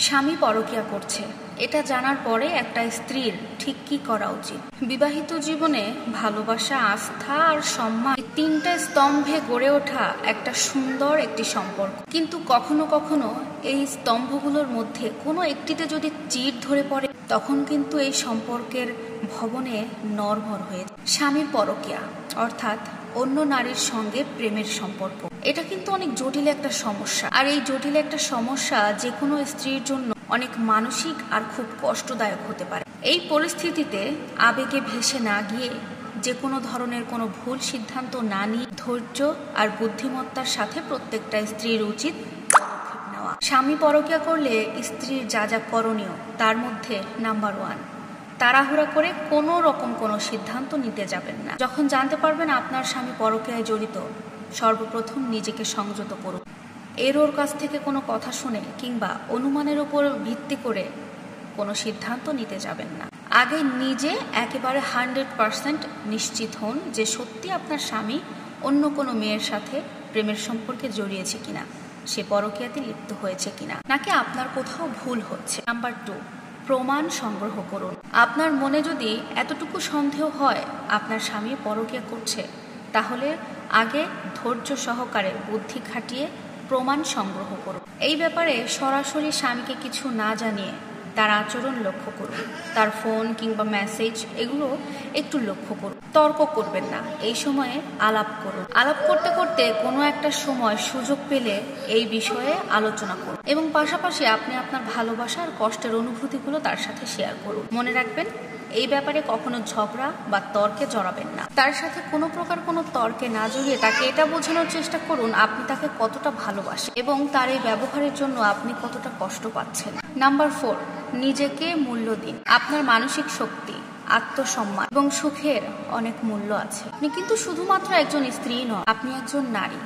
স্বামী পরকীয়া করছে, এটা জানার পরে একটা স্ত্রীর ঠিক কি করা উচিত? বিবাহিত জীবনে ভালোবাসা, আস্থা আর সম্মান, তিনটা স্তম্ভে গড়ে ওঠা একটা সুন্দর একটি সম্পর্ক। কিন্তু কখনো কখনো এই স্তম্ভগুলোর মধ্যে কোনো একটিতে যদি চির ধরে পড়ে, তখন কিন্তু এই সম্পর্কের ভবনে নড়বড় হয়ে যায়। স্বামীর পরকীয়া অর্থাৎ অন্য নারীর সঙ্গে প্রেমের সম্পর্ক, এটা কিন্তু অনেক জটিল একটা সমস্যা। আর এই জটিল একটা সমস্যা যে কোনো স্ত্রীর জন্য অনেক মানসিক আর খুব কষ্টদায়ক হতে পারে। এই পরিস্থিতিতে আবেগে ভেসে না গিয়ে, যে কোনো ধরনের কোনো ভুল সিদ্ধান্ত না নিয়ে ধৈর্য আর বুদ্ধিমত্তার সাথে প্রত্যেকটা স্ত্রীর উচিত পদক্ষেপ নেওয়া। স্বামী পরকীয়া করলে স্ত্রীর যা যা করণীয়, তার মধ্যে নাম্বার 1, তাড়াহুড়া করে কোনো রকম কোনো সিদ্ধান্ত নিতে যাবেন না। যখন জানতে পারবেন আপনার স্বামী পরকীয়ায় জড়িত, সর্বপ্রথম নিজেকে সংযত করুন। ওর কাছ থেকে কোনো কথা শুনে কিংবা অনুমানের উপর ভিত্তি করে কোনো সিদ্ধান্ত নিতে যাবেন না। আগে নিজে একেবারে 100% নিশ্চিত হন যে সত্যি আপনার স্বামী অন্য কোনো মেয়ের সাথে প্রেমের সম্পর্কে জড়িয়েছে কিনা, সে পরকীয়াতে লিপ্ত হয়েছে কিনা, নাকি আপনার কোথাও ভুল হচ্ছে। নাম্বার 2, প্রমাণ সংগ্রহ করুন। আপনার মনে যদি এতটুকু সন্দেহ হয় আপনার স্বামী পরকীয়া করছে, তাহলে আগে ধৈর্য সহকারে বুদ্ধি খাটিয়ে প্রমাণ সংগ্রহ করুন। এই ব্যাপারে সরাসরি স্বামীকে কিছু না জানিয়ে তার আচরণ লক্ষ্য করুন, তার ফোন কিংবা মেসেজ এগুলো একটু লক্ষ্য করুন। তর্ক করবেন না, এই সময়ে আলাপ করুন। আলাপ করতে করতে কোনো একটা সময় সুযোগ পেলে এই বিষয়ে আলোচনা করুন এবং পাশাপাশি আপনি আপনার ভালোবাসা আর কষ্টের অনুভূতিগুলো তার সাথে শেয়ার করুন। মনে রাখবেন, এই ব্যাপারে কখনো ঝগড়া বা তর্কে জড়াবেন না। তার সাথে কোনো প্রকার কোনো তর্কে না জড়িয়ে তাকে এটা বোঝানোর চেষ্টা করুন আপনি তাকে কতটা ভালোবাসেন এবং তার এই ব্যবহারের জন্য আপনি কতটা কষ্ট পাচ্ছেন। নাম্বার 4, নিজেকে মূল্য দিন। আপনার মানসিক শক্তি, আত্মসম্মান এবং সুখের অনেক মূল্য আছে। আপনি কিন্তু শুধুমাত্র একজন স্ত্রী নন, আপনি একজন নারী,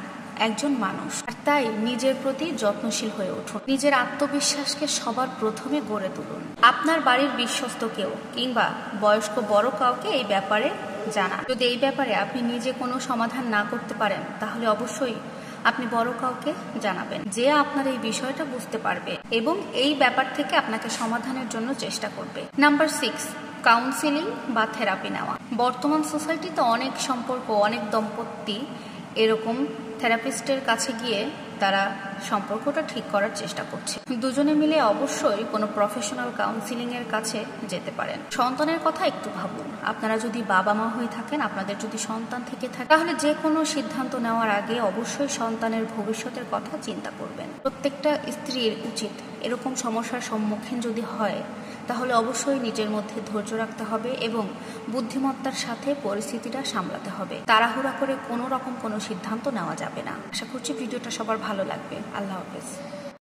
একজন মানুষ। আর তাই নিজের প্রতি যত্নশীল হয়ে উঠুন। নিজের আত্মবিশ্বাসকে সবার প্রথমে গড়ে তুলুন। আপনার বাড়ির বিশ্বস্ত কেউ কিংবা বয়স্ক বড় কাউকে এই ব্যাপারে জানান। যদি এই ব্যাপারে আপনি নিজে কোনো সমাধান না করতে পারেন, তাহলে অবশ্যই আপনি বড় কাউকে জানাবেন, যে আপনার এই বিষয়টা বুঝতে পারবে এবং এই ব্যাপার থেকে আপনাকে সমাধানের জন্য চেষ্টা করবে। নাম্বার 6, কাউন্সিলিং বা থেরাপি নেওয়া। বর্তমান সোসাইটিতে অনেক সম্পর্ক, অনেক দম্পতি এরকম থেরাপিস্টের কাছে গিয়ে তারা সম্পর্কটা ঠিক করার চেষ্টা করছে। দুজনে মিলে অবশ্যই কোনো প্রফেশনাল কাউন্সিলিং এর কাছে যেতে পারেন। সন্তানের কথা একটু ভাবুন। আপনারা যদি বাবা মা হয়ে থাকেন, আপনাদের যদি সন্তান থেকে থাকে, তাহলে যে কোনো সিদ্ধান্ত নেওয়ার আগে অবশ্যই সন্তানের ভবিষ্যতের কথা চিন্তা করবেন। প্রত্যেকটা স্ত্রীর উচিত এরকম সমস্যার সম্মুখীন যদি হয়, তাহলে অবশ্যই নিজের মধ্যে ধৈর্য রাখতে হবে এবং বুদ্ধিমত্তার সাথে পরিস্থিতিটা সামলাতে হবে। তাড়াহুড়া করে কোনো রকম কোনো সিদ্ধান্ত নেওয়া যাবে না। আশা করছি ভিডিওটা সবার ভালো লাগবে। আল্লাহ হাফেজ।